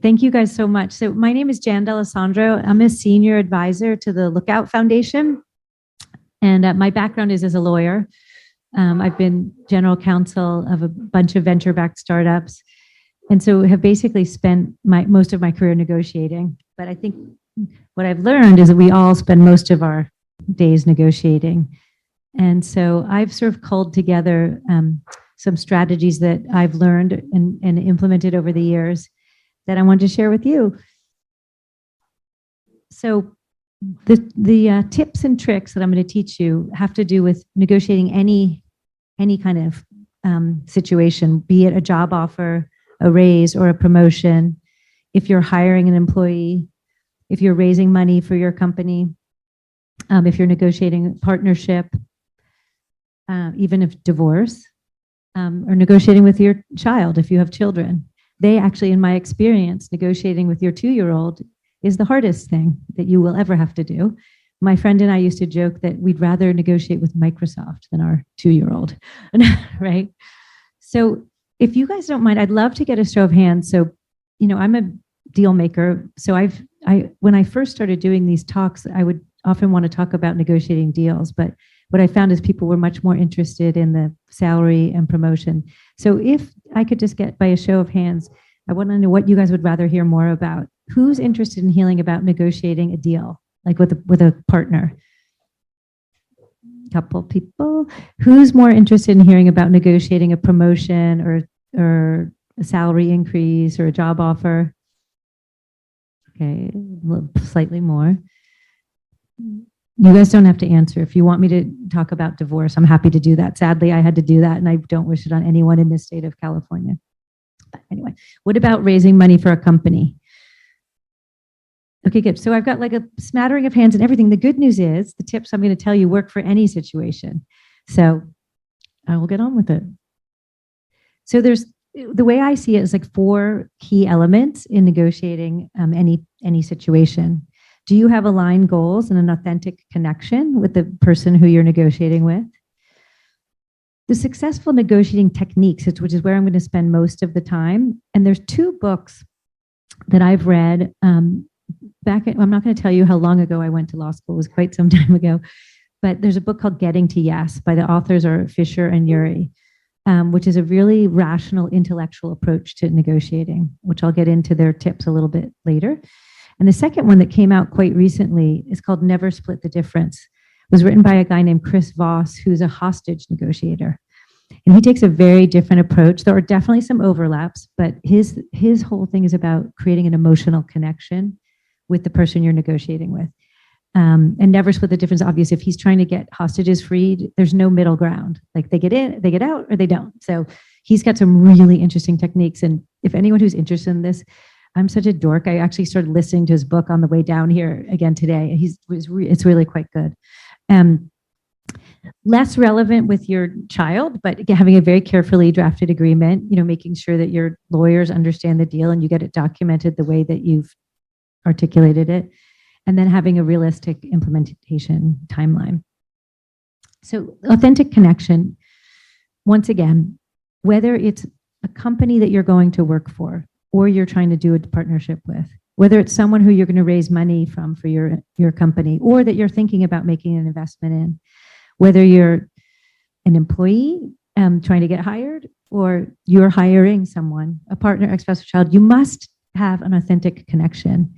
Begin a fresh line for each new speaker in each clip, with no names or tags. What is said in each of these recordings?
Thank you guys so much. So my name is Jan D'Alessandro. I'm a senior advisor to the Lookout Foundation. And my background is as a lawyer. I've been general counsel of a bunch of venture-backed startups. And so have basically spent most of my career negotiating. But I think what I've learned is that we all spend most of our days negotiating. And so I've sort of culled together some strategies that I've learned and implemented over the years that I wanted to share with you. So the tips and tricks that I'm going to teach you have to do with negotiating any kind of situation, be it a job offer, a raise, or a promotion. If you're hiring an employee, if you're raising money for your company, if you're negotiating a partnership, even if divorce, or negotiating with your child if you have children. They actually, in my experience, negotiating with your 2-year-old is the hardest thing that you will ever have to do. My friend and I used to joke that we'd rather negotiate with Microsoft than our 2-year-old, right? So if you guys don't mind, I'd love to get a show of hands. So, I'm a deal maker. So when I first started doing these talks, I would often want to talk about negotiating deals, but what I found is people were much more interested in the salary and promotion. So if I could just get by a show of hands, I want to know what you guys would rather hear more about. Who's interested in hearing about negotiating a deal, like with a partner? Couple people. Who's more interested in hearing about negotiating a promotion or a salary increase or a job offer? Okay, slightly more. You guys don't have to answer. If you want me to talk about divorce, I'm happy to do that. Sadly, I had to do that, and I don't wish it on anyone in this state of California. But anyway, what about raising money for a company? Okay, good. So I've got like a smattering of hands and everything. The good news is the tips I'm going to tell you work for any situation. So I will get on with it. So the way I see it is like 4 key elements in negotiating any situation. Do you have aligned goals and an authentic connection with the person who you're negotiating with? The successful negotiating techniques, which is where I'm going to spend most of the time. And there's 2 books that I've read I'm not going to tell you how long ago I went to law school. It was quite some time ago. But there's a book called Getting to Yes by the authors are Fisher and Ury, which is a really rational, intellectual approach to negotiating, which I'll get into their tips a little bit later. And the second one that came out quite recently is called Never Split the Difference. It was written by a guy named Chris Voss, who's a hostage negotiator. And he takes a very different approach. There are definitely some overlaps, but his whole thing is about creating an emotional connection with the person you're negotiating with. And never split the difference. Obviously, if he's trying to get hostages freed, there's no middle ground. Like they get in, they get out, or they don't. So he's got some really interesting techniques. And if anyone who's interested in this, I'm such a dork. I actually started listening to his book on the way down here again today. It's really quite good. Less relevant with your child, but having a very carefully drafted agreement, making sure that your lawyers understand the deal and you get it documented the way that you've articulated it, and then having a realistic implementation timeline. So authentic connection, once again, whether it's a company that you're going to work for, or you're trying to do a partnership with, whether it's someone who you're going to raise money from for your company, or that you're thinking about making an investment in, whether you're an employee trying to get hired, or you're hiring someone, a partner, ex-spouse, child, you must have an authentic connection.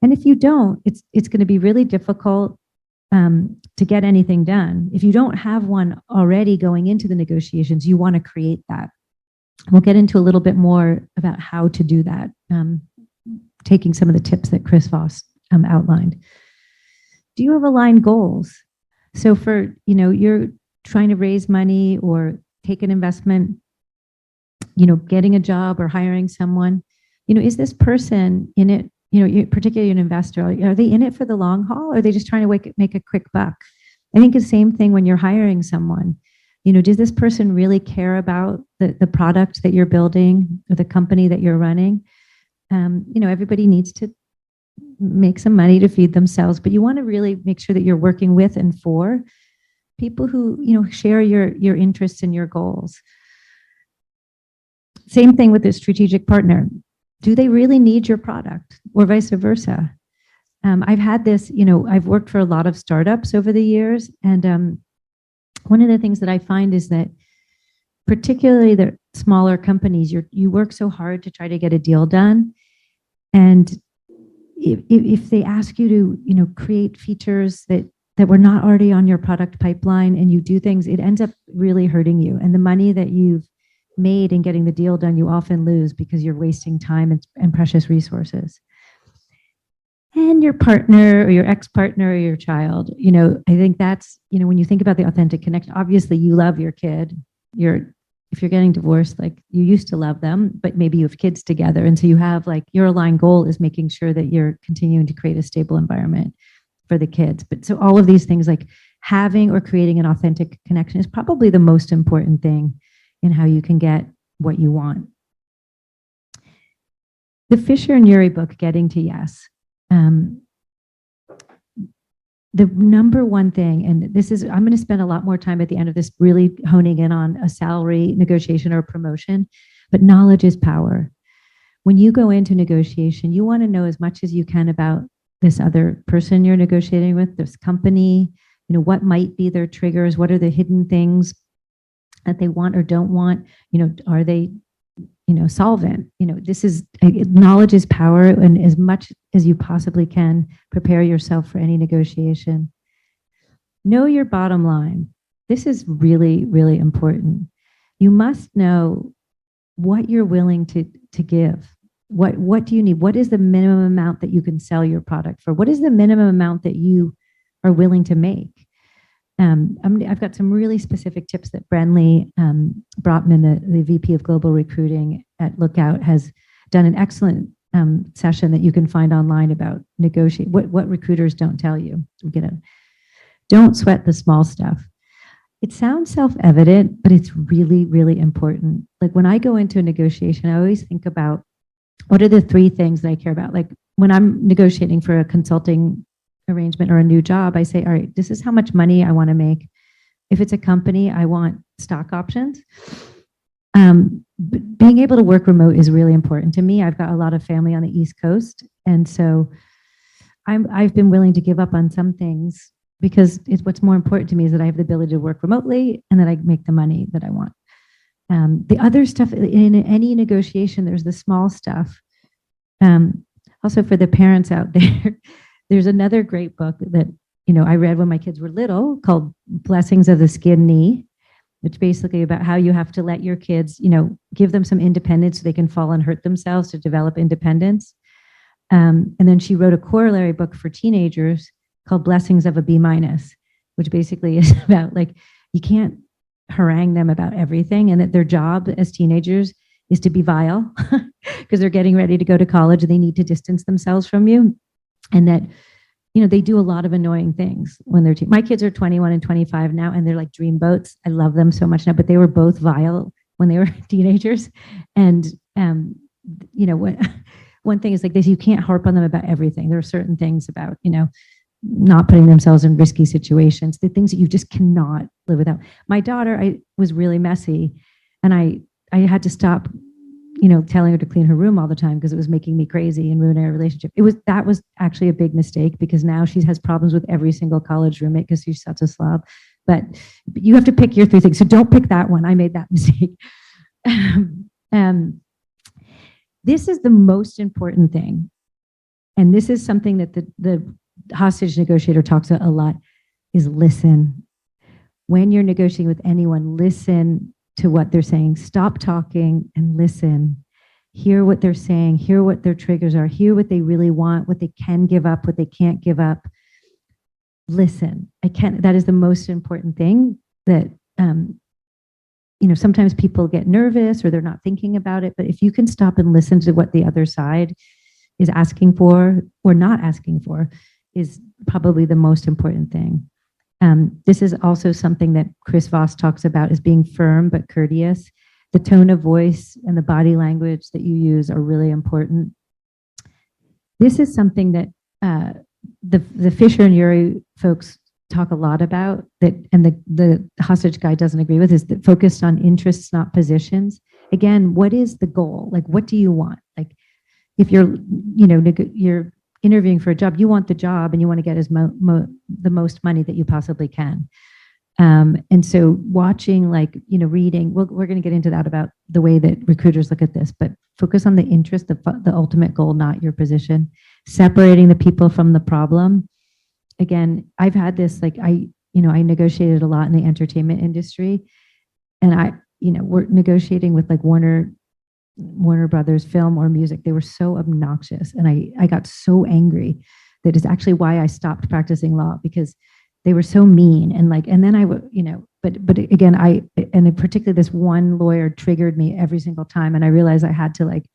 And if you don't, it's going to be really difficult to get anything done. If you don't have one already going into the negotiations, you want to create that. We'll get into a little bit more about how to do that, taking some of the tips that Chris Voss outlined. Do you have aligned goals? So for, you're trying to raise money or take an investment, getting a job or hiring someone, is this person in it, particularly an investor, are they in it for the long haul, or are they just trying to make a quick buck? I think the same thing when you're hiring someone. Does this person really care about the product that you're building or the company that you're running? Everybody needs to make some money to feed themselves, but you want to really make sure that you're working with and for people who, share your interests and your goals. Same thing with a strategic partner. do they really need your product, or vice versa? I've had this, I've worked for a lot of startups over the years. And one of the things that I find is that particularly the smaller companies, you work so hard to try to get a deal done. And if they ask you to, create features that were not already on your product pipeline, and you do things, it ends up really hurting you. And the money that you've made in getting the deal done, you often lose because you're wasting time and precious resources. And your partner or your ex-partner or your child, I think that's, when you think about the authentic connection, obviously you love your kid. If you're getting divorced, like, you used to love them, but maybe you have kids together. And so you have, like, your aligned goal is making sure that you're continuing to create a stable environment for the kids. But so all of these things, like having or creating an authentic connection, is probably the most important thing in how you can get what you want. The Fisher and Ury book, Getting to Yes. The number one thing, and this is, I'm going to spend a lot more time at the end of this really honing in on a salary negotiation or a promotion, but knowledge is power. When you go into negotiation, you want to know as much as you can about this other person you're negotiating with, this company, what might be their triggers, what are the hidden things that they want or don't want, are they, solvent, this is, knowledge is power, and as much as you possibly can, prepare yourself for any negotiation. Know your bottom line. This is really, really important. You must know what you're willing to give. What do you need? What is the minimum amount that you can sell your product for? What is the minimum amount that you are willing to make? I've got some really specific tips that Brenly Brotman, the VP of Global Recruiting at Lookout, has done an excellent session that you can find online about negotiate, what recruiters don't tell you. Don't sweat the small stuff. It sounds self-evident, but it's really, really important. Like, when I go into a negotiation, I always think about, what are the 3 things that I care about? Like, when I'm negotiating for a consulting arrangement or a new job, I say, all right, this is how much money I want to make. If it's a company, I want stock options. But being able to work remote is really important to me. I've got a lot of family on the East Coast, and so I've been willing to give up on some things, because what's more important to me is that I have the ability to work remotely and that I make the money that I want. The other stuff in any negotiation, there's the small stuff. Also, for the parents out there, there's another great book that, I read when my kids were little, called Blessings of the Skin Knee, which basically about how you have to let your kids, give them some independence so they can fall and hurt themselves to develop independence. And then she wrote a corollary book for teenagers called Blessings of a B-, which basically is about, like, you can't harangue them about everything, and that their job as teenagers is to be vile because they're getting ready to go to college and they need to distance themselves from you. And that, they do a lot of annoying things when they're my kids are 21 and 25 now, and they're like dreamboats. I love them so much now, but they were both vile when they were teenagers. And, one thing is like this, you can't harp on them about everything. There are certain things about, not putting themselves in risky situations, the things that you just cannot live without. My daughter, I was really messy, and I had to stop, telling her to clean her room all the time because it was making me crazy and ruining our relationship. That was actually a big mistake, because now she has problems with every single college roommate because she's such a slob. But you have to pick your 3 things. So don't pick that one. I made that mistake. This is the most important thing. And this is something that the hostage negotiator talks a lot, is listen. When you're negotiating with anyone, listen to what they're saying. Stop talking and listen. Hear what they're saying, hear what their triggers are, hear what they really want, what they can give up, what they can't give up. Listen. That is the most important thing. That sometimes people get nervous or they're not thinking about it, but if you can stop and listen to what the other side is asking for or not asking for, is probably the most important thing. This is also something that Chris Voss talks about, is being firm but courteous. The tone of voice and the body language that you use are really important. This is something that the Fisher and Ury folks talk a lot about, that, and the hostage guide doesn't agree with, is that focused on interests, not positions. Again, what is the goal? Like, what do you want? Like, if you're, you're interviewing for a job, you want the job and you want to get the most money that you possibly can. And so watching, like, reading, we're going to get into that about the way that recruiters look at this, but focus on the interest, the ultimate goal, not your position, separating the people from the problem. Again, I've had this, like, I negotiated a lot in the entertainment industry, and we're negotiating with like Warner Brothers Film or music. They were so obnoxious. And I got so angry that is actually why I stopped practicing law, because they were so mean. And like, and then I would, but again, and particularly this one lawyer triggered me every single time. And I realized I had to like,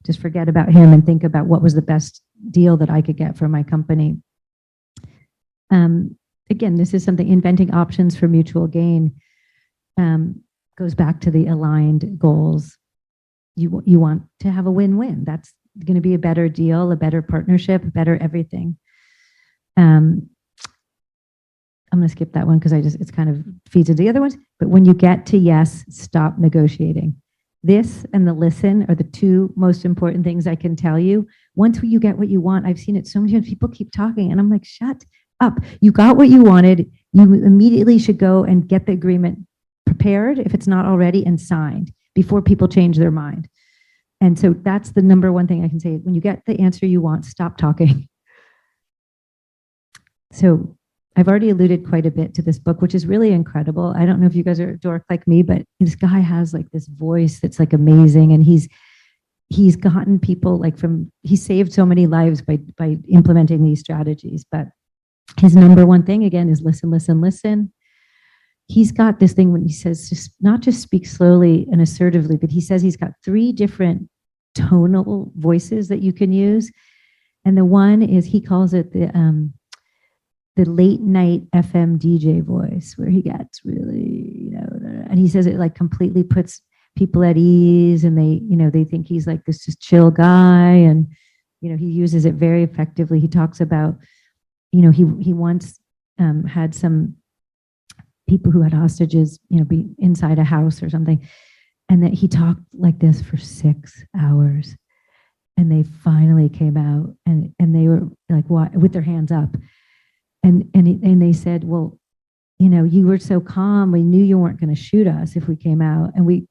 just forget about him and think about what was the best deal that I could get for my company. Again, this is something, inventing options for mutual gain, goes back to the aligned goals. You want to have a win-win. That's going to be a better deal, a better partnership, better everything. I'm going to skip that one because it's kind of feeds into the other ones. But when you get to yes, stop negotiating. This and the listen are the two most important things I can tell you. Once you get what you want, I've seen it so many times, people keep talking and I'm like, shut up. You got what you wanted. You immediately should go and get the agreement prepared, if it's not already, and signed before people change their mind. And so that's the number one thing I can say. When you get the answer you want, stop talking. So I've already alluded quite a bit to this book, which is really incredible. I don't know if you guys are a dork like me, but this guy has like this voice that's like amazing. And he's gotten people like he saved so many lives by implementing these strategies. But his number one thing, again, is listen, listen, listen. He's got this thing when he says, just not just speak slowly and assertively, but he says he's got 3 different tonal voices that you can use. And the one is, he calls it the late night FM DJ voice, where he gets really, and he says it like completely puts people at ease, and they think he's like this just chill guy. And, he uses it very effectively. He talks about, he once had some people who had hostages, be inside a house or something. And that he talked like this for 6 hours. And they finally came out and they were like, what, with their hands up. And they said, well, you were so calm. We knew you weren't going to shoot us if we came out. And we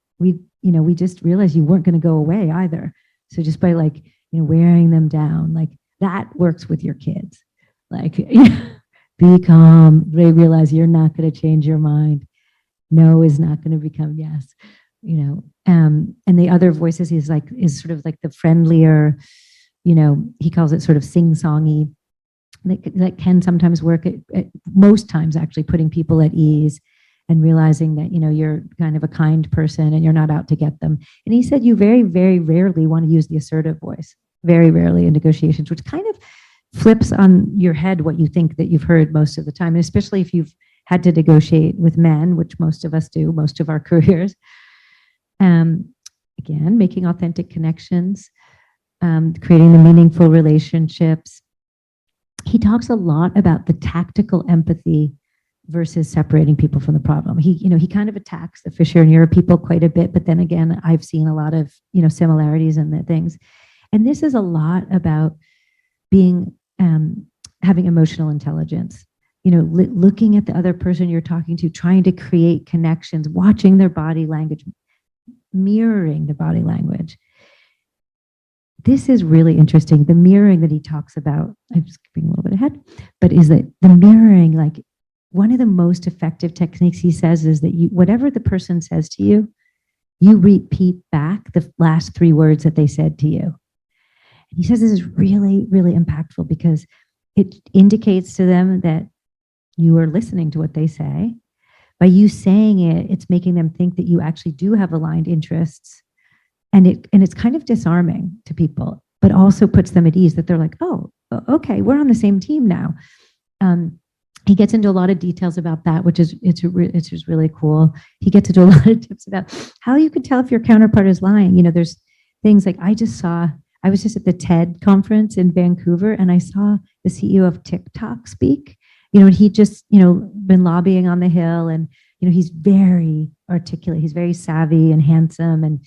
just realized you weren't going to go away either. So just by like, wearing them down, like that works with your kids. Like, be calm. They realize you're not going to change your mind. No is not going to become yes, and the other voices is sort of like the friendlier, he calls it sort of sing-songy, that can sometimes work at most times, actually putting people at ease and realizing that, you're kind of a kind person and you're not out to get them. And he said you very, very rarely want to use the assertive voice, very rarely in negotiations, which kind of flips on your head what you think that you've heard most of the time, and especially if you've had to negotiate with men, which most of us do, most of our careers. Again, making authentic connections, creating the meaningful relationships. He talks a lot about the tactical empathy versus separating people from the problem. He kind of attacks the Fisher and Ury people quite a bit, but then again, I've seen a lot of, similarities in the things. And this is a lot about being, having emotional intelligence, looking at the other person you're talking to, trying to create connections, watching their body language, mirroring the body language. This is really interesting. The mirroring that he talks about, I'm skipping a little bit ahead, but is that the mirroring, like one of the most effective techniques he says is that whatever the person says to you, you repeat back the last 3 words that they said to you. And he says this is really, really impactful because it indicates to them that you are listening to what they say. By you saying it, it's making them think that you actually do have aligned interests. And it's kind of disarming to people, but also puts them at ease that they're like, oh, okay, we're on the same team now. He gets into a lot of details about that, which is just really cool. He gets into a lot of tips about how you can tell if your counterpart is lying. There's things like I was just at the TED conference in Vancouver, and I saw the CEO of TikTok speak. And he just, been lobbying on the Hill, and, he's very articulate. He's very savvy and handsome, and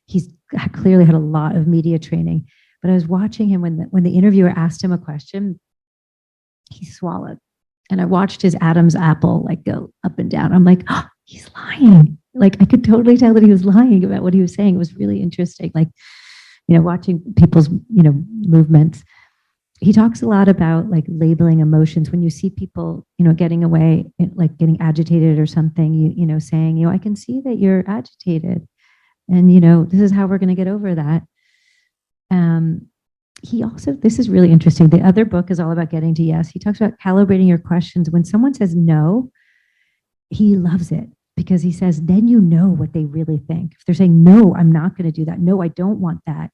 he's clearly had a lot of media training. but I was watching him when the interviewer asked him a question, he swallowed. And I watched his Adam's apple like go up and down. I'm like, oh, he's lying. Like I could totally tell that he was lying about what he was saying. It was really interesting. Like, watching people's, movements. He talks a lot about like labeling emotions. When you see people, getting away, like getting agitated or something, saying, I can see that you're agitated. And, this is how we're going to get over that. He also, this is really interesting. The other book is all about getting to yes. He talks about calibrating your questions. When someone says no, he loves it because he says, then you know what they really think. If they're saying, no, I'm not going to do that. No, I don't want that.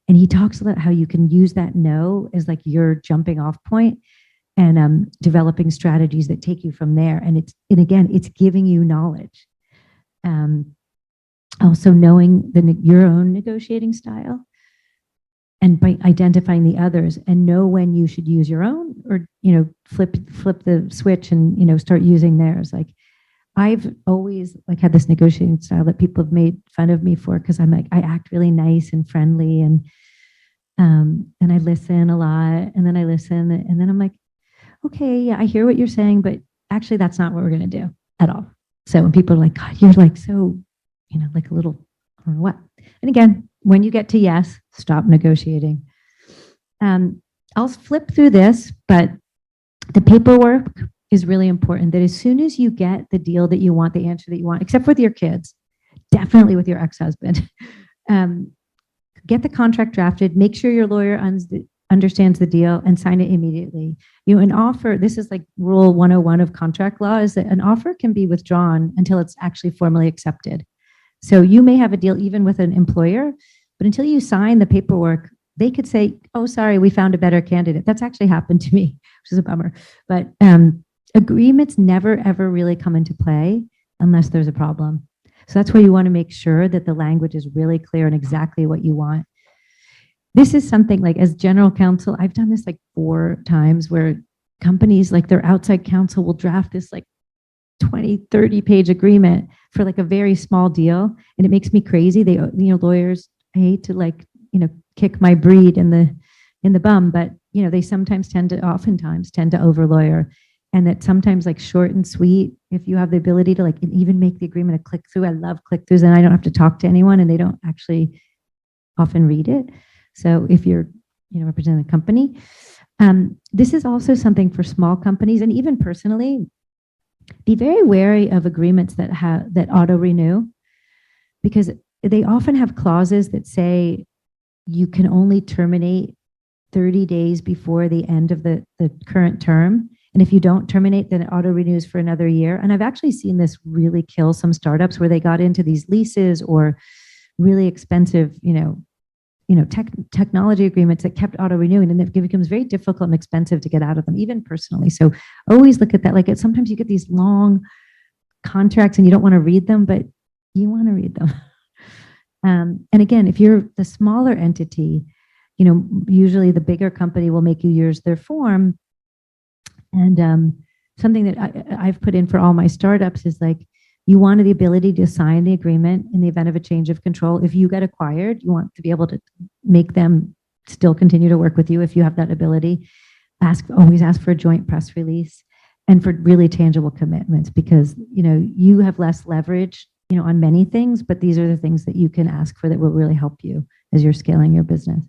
And he talks about how you can use that no as like your jumping off point and developing strategies that take you from there. And again, it's giving you knowledge. Also knowing your own negotiating style and by identifying the others and know when you should use your own or, flip the switch and, start using theirs. Like I've always like had this negotiating style that people have made fun of me for because I'm like, I act really nice and friendly and I listen a lot and then I listen and then I'm like, okay, yeah, I hear what you're saying, but actually that's not what we're going to do at all. So when people are like, God, you're like so, like a little, I don't know what. And again, when you get to yes, stop negotiating. I'll flip through this, but the paperwork is really important that as soon as you get the deal that you want, the answer that you want, except with your kids, definitely with your ex-husband, get the contract drafted, make sure your lawyer understands the deal and sign it immediately. An offer, this is like rule 101 of contract law, is that an offer can be withdrawn until it's actually formally accepted. So you may have a deal even with an employer, but until you sign the paperwork, they could say, oh, sorry, we found a better candidate. That's actually happened to me, which is a bummer. But agreements never, ever really come into play unless there's a problem. So that's why you want to make sure that the language is really clear and exactly what you want. This is something like as general counsel, I've done this like 4 times where companies like their outside counsel will draft this like 20, 30 page agreement for like a very small deal. And it makes me crazy. They, lawyers, I hate to like, kick my breed in the bum, but they oftentimes tend to over lawyer. And that sometimes like short and sweet, if you have the ability to like even make the agreement a click through. I love click throughs and I don't have to talk to anyone and they don't actually often read it. So if you're, representing a company, this is also something for small companies and even personally, be very wary of agreements that auto renew because they often have clauses that say you can only terminate 30 days before the end of the current term. And if you don't terminate, then it auto renews for another year. And I've actually seen this really kill some startups where they got into these leases or really expensive, technology agreements that kept auto renewing, and it becomes very difficult and expensive to get out of them, even personally. So always look at that. Like sometimes you get these long contracts and you don't want to read them, but you want to read them. And again, if you're the smaller entity, usually the bigger company will make you use their form. And something that I've put in for all my startups is like, you want the ability to sign the agreement in the event of a change of control. If you get acquired, you want to be able to make them still continue to work with you if you have that ability. Always ask for a joint press release and for really tangible commitments because, you have less leverage, on many things, but these are the things that you can ask for that will really help you as you're scaling your business.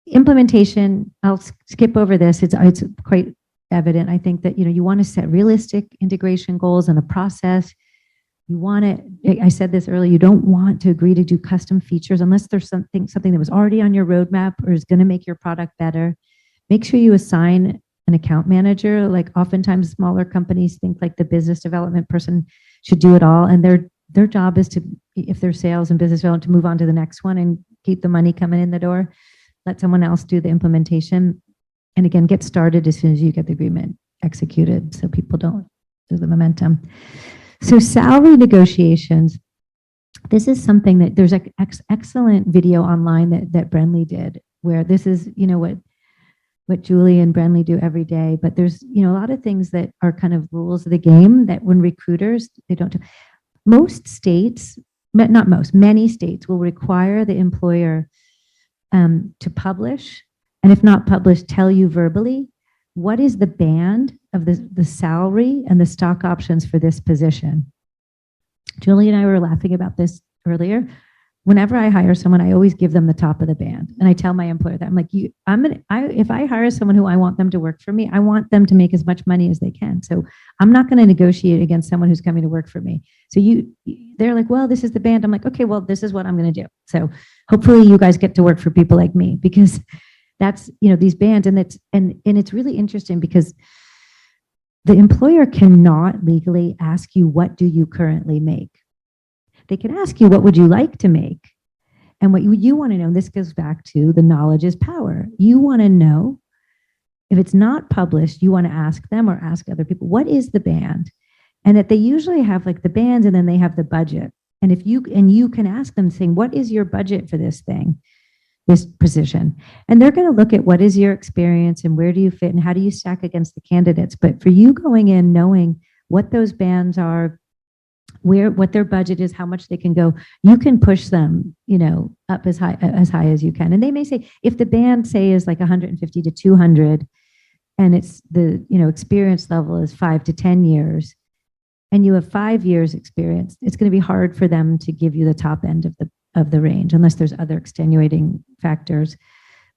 Implementation, I'll skip over this. It's quite evident. I think that, you want to set realistic integration goals and a process. You want it, I said this earlier, you don't want to agree to do custom features unless there's something that was already on your roadmap or is going to make your product better. Make sure you assign an account manager. Like oftentimes smaller companies think like the business development person should do it all. And their job is to, if they're sales and business development, to move on to the next one and keep the money coming in the door. Let someone else do the implementation. And again, get started as soon as you get the agreement executed so people don't lose the momentum. So salary negotiations, this is something that there's an excellent video online that Brenly did, where this is, what Julie and Brenly do every day. But there's, a lot of things that are kind of rules of the game that when recruiters, they don't do. Most states, not most, many states will require the employer to publish, and if not published, tell you verbally what is the band of the salary and the stock options for this position. Julie and I were laughing about this earlier. Whenever I hire someone, I always give them the top of the band. And I tell my employer that I'm like, if I hire someone who I want them to work for me, I want them to make as much money as they can. So I'm not going to negotiate against someone who's coming to work for me. So they're like, well, this is the band. I'm like, okay, well, this is what I'm going to do. So hopefully you guys get to work for people like me, because that's, these bands, and it's really interesting because the employer cannot legally ask you, what do you currently make? They can ask you, what would you like to make? And what you want to know, and this goes back to the knowledge is power. You want to know, if it's not published, you want to ask them or ask other people, what is the band? And that they usually have like the bands, and then they have the budget. And you can ask them saying, what is your budget for this thing, this position? And they're going to look at what is your experience and where do you fit and how do you stack against the candidates. But for you going in knowing what those bands are, what their budget is, how much they can go, you can push them, up as high as you can. And they may say, if the band say is like 150 to 200, and it's the, experience level is 5 to 10 years, and you have 5 years experience, it's going to be hard for them to give you the top end of the range, unless there's other extenuating factors.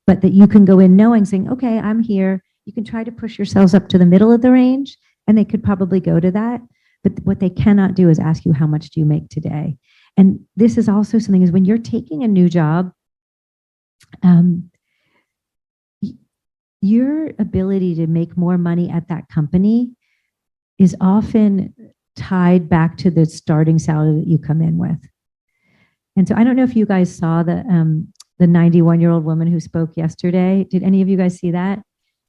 But that you can go in knowing, saying, okay, I'm here. You can try to push yourselves up to the middle of the range, and they could probably go to that. But what they cannot do is ask you, how much do you make today? And this is also something, is when you're taking a new job, your ability to make more money at that company is often tied back to the starting salary that you come in with. And so I don't know if you guys saw the 91-year-old woman who spoke yesterday. Did any of you guys see that?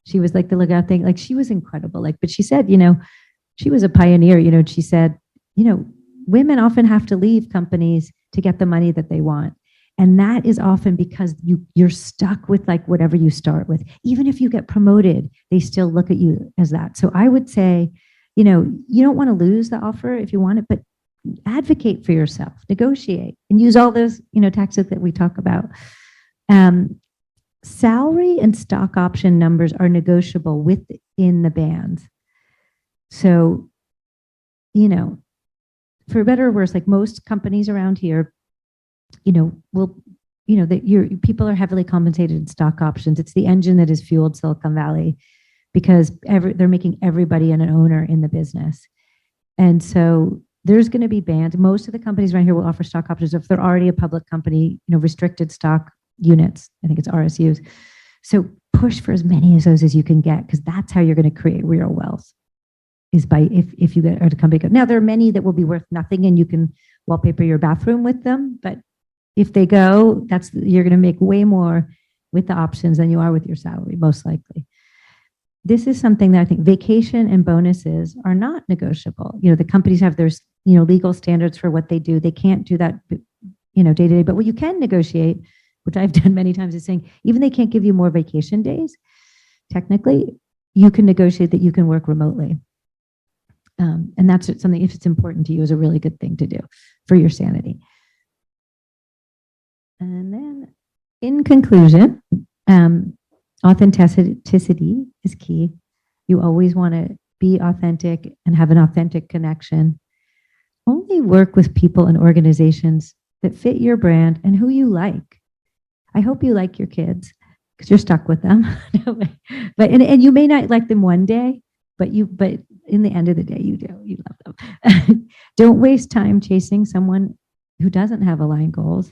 She was like the lookout thing. Like, she was incredible. Like, but she said, she was a pioneer. She said, women often have to leave companies to get the money that they want. And that is often because you're stuck with like whatever you start with. Even if you get promoted, they still look at you as that. So I would say, you don't want to lose the offer if you want it, but advocate for yourself, negotiate, and use all those, tactics that we talk about. Salary and stock option numbers are negotiable within the bands. So, for better or worse, like most companies around here, that people are heavily compensated in stock options. It's the engine that has fueled Silicon Valley, because they're making everybody an owner in the business. And so there's going to be bands. Most of the companies around here will offer stock options if they're already a public company, restricted stock units. I think it's RSUs. So push for as many of those as you can get, because that's how you're going to create real wealth, is by if you get a company go. Now, there are many that will be worth nothing and you can wallpaper your bathroom with them, but if they go, you're going to make way more with the options than you are with your salary, most likely. This is something that I think vacation and bonuses are not negotiable. The companies have their, legal standards for what they do. They can't do that, day to day. But what you can negotiate, which I've done many times, is saying, even they can't give you more vacation days, technically, you can negotiate that you can work remotely. And that's something, if it's important to you, is a really good thing to do for your sanity. And then in conclusion, authenticity is key. You always want to be authentic and have an authentic connection. Only work with people and organizations that fit your brand and who you like. I hope you like your kids, because you're stuck with them. But you may not like them one day, but in the end of the day, you love them. Don't waste time chasing someone who doesn't have aligned goals.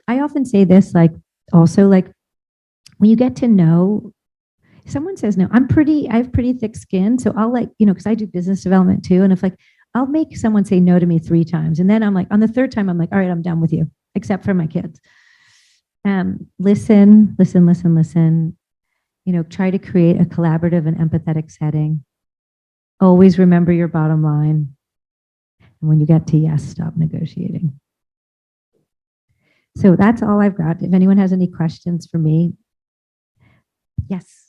I often say this, also when you get to know, someone says, no, I have pretty thick skin. So I'll because I do business development too. And if I'll make someone say no to me 3 times. And then I'm like, on the 3rd time, I'm like, all right, I'm done with you, except for my kids. Listen. Try to create a collaborative and empathetic setting. Always remember your bottom line. And when you get to yes, stop negotiating. So that's all I've got. If anyone has any questions for me. Yes.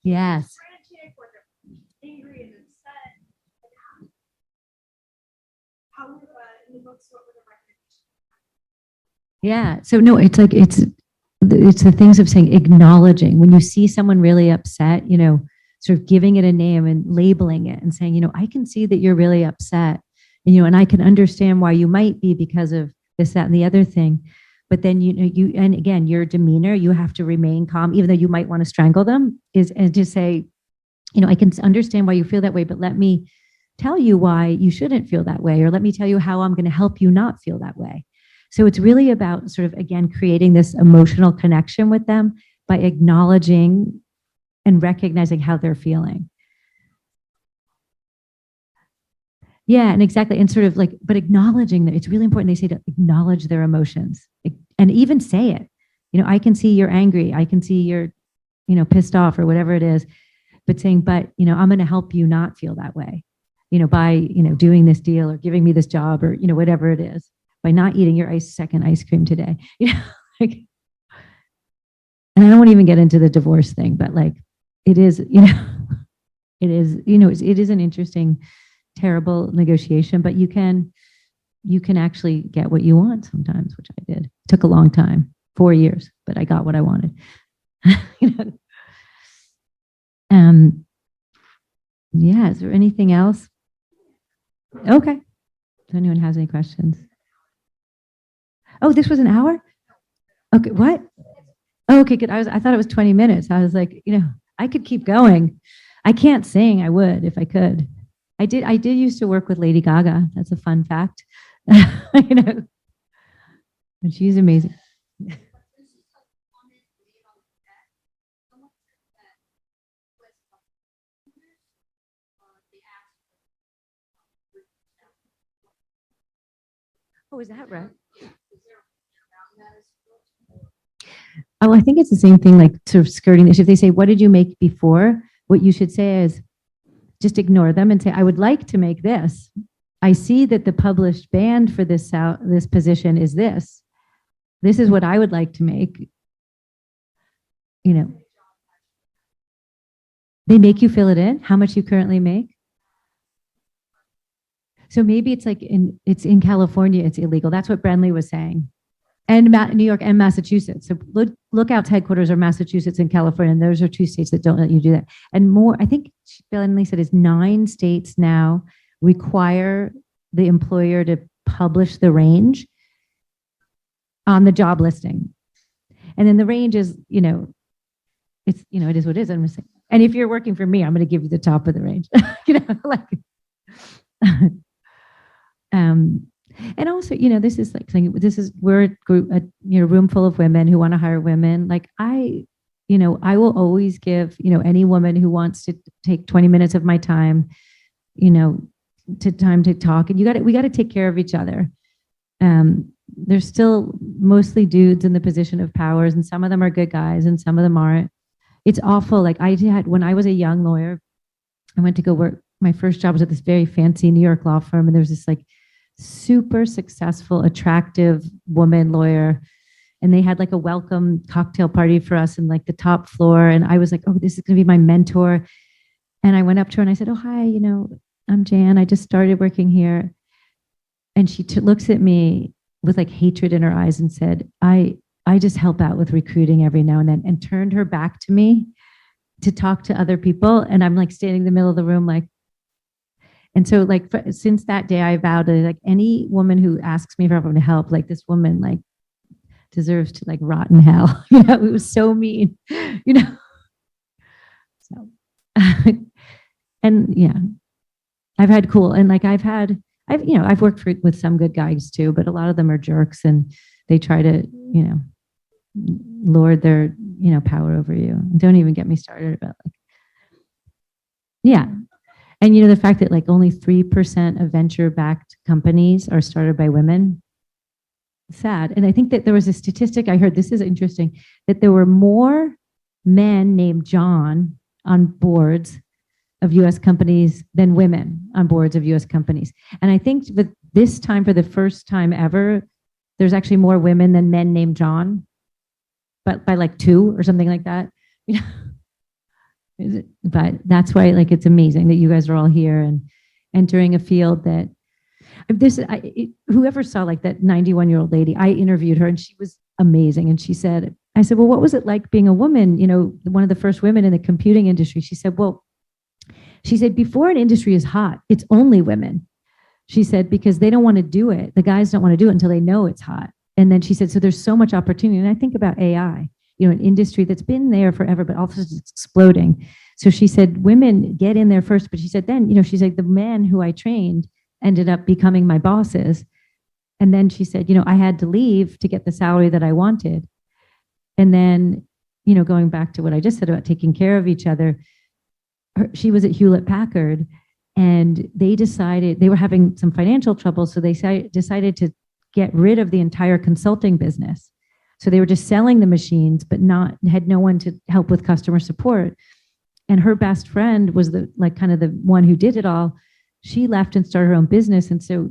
Yes. Yeah. So no, it's like it's the things of saying acknowledging when you see someone really upset, sort of giving it a name and labeling it and saying, I can see that you're really upset, and I can understand why you might be because of this, that, and the other thing. But then and again, your demeanor, you have to remain calm, even though you might want to strangle them, and just say, I can understand why you feel that way, but let me tell you why you shouldn't feel that way, or let me tell you how I'm going to help you not feel that way. So it's really about sort of, again, creating this emotional connection with them by acknowledging and recognizing how they're feeling. Yeah, and exactly. And sort of like, but acknowledging that it's really important. They say to acknowledge their emotions and even say it. I can see you're angry. I can see you're, pissed off or whatever it is, but saying, but, I'm going to help you not feel that way, by, doing this deal or giving me this job or, whatever it is, by not eating your second ice cream today. Like, and I don't want to even get into the divorce thing, but like, it is, it is, it is an interesting, terrible negotiation, but you can actually get what you want sometimes, which I did. It took a long time, 4 years, but I got what I wanted. Yeah, is there anything else? Okay. If anyone has any questions. Oh, this was an hour? Okay, what? Oh, okay, good. I thought it was 20 minutes. I was like, I could keep going. I can't sing. I would if I could. I did used to work with Lady Gaga. That's a fun fact. And she's amazing. Oh, is that right? Oh, I think it's the same thing, like sort of skirting this. If they say, what did you make before? What you should say is just ignore them and say, I would like to make this. I see that the published band for this position is this. This is what I would like to make. They make you fill it in, how much you currently make. So maybe it's like it's in California, it's illegal. That's what Brenly was saying. And New York and Massachusetts. So Lookout's headquarters are Massachusetts and California, and those are two states that don't let you do that. And more, I think Brenly said, is 9 states now require the employer to publish the range on the job listing. And then the range is, it's, it is what it is. I'm saying. And if you're working for me, I'm going to give you the top of the range. Like, and also, this is like saying, we're a group, a room full of women who want to hire women. Like I will always give, any woman who wants to take 20 minutes of my time, to talk, and we got to take care of each other. There's still mostly dudes in the position of powers, and some of them are good guys and some of them aren't. It's awful. Like when I was a young lawyer, I went to go work. My first job was at this very fancy New York law firm, and there was this like super successful, attractive woman lawyer, and they had like a welcome cocktail party for us in like the top floor. And I was like, oh, this is going to be my mentor. And I went up to her and I said, oh, hi, I'm Jan. I just started working here. And she looks at me with like hatred in her eyes and said, I just help out with recruiting every now and then, and turned her back to me to talk to other people. And I'm like standing in the middle of the room, like, and so like since that day, I vowed to like any woman who asks me if I'm going to help, like this woman like deserves to like rot in hell. It was so mean, So, and yeah, I've had cool, and like I've worked with some good guys too, but a lot of them are jerks, and they try to, lord their, power over you. And don't even get me started about like, yeah. And the fact that like only 3% of venture-backed companies are started by women, sad. And I think that there was a statistic I heard, this is interesting, that there were more men named John on boards of US companies than women on boards of US companies. And I think that this time, for the first time ever, there's actually more women than men named John. but by like 2 or something like that. You know? But that's why like it's amazing that you guys are all here and entering a field that whoever saw like that 91-year-old lady, I interviewed her and she was amazing. And she said, I said, well, what was it like being a woman? You know, one of the first women in the computing industry. She said, well, she said, before an industry is hot, it's only women. She said, because they don't want to do it. The guys don't want to do it until they know it's hot. And then she said, so there's so much opportunity. And I think about AI, you know, an industry that's been there forever, but also it's exploding. So she said, women get in there first. But she said, then, you know, she's like, the men who I trained ended up becoming my bosses. And then she said, you know, I had to leave to get the salary that I wanted. And then, you know, going back to what I just said about taking care of each other, she was at Hewlett Packard and they decided they were having some financial trouble. So they decided to get rid of the entire consulting business. So they were just selling the machines, but had no one to help with customer support. And her best friend was kind of the one who did it all. She left and started her own business. And so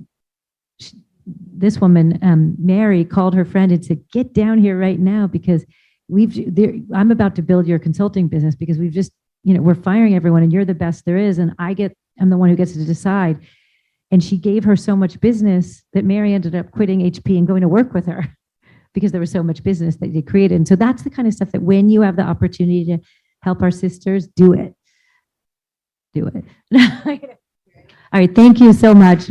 this woman, Mary, called her friend and said, get down here right now because I'm about to build your consulting business because we've just, you know, we're firing everyone and you're the best there is. And I'm the one who gets to decide. And she gave her so much business that Mary ended up quitting HP and going to work with her because there was so much business that they created. And so that's the kind of stuff that when you have the opportunity to help our sisters, do it. Do it. All right. Thank you so much.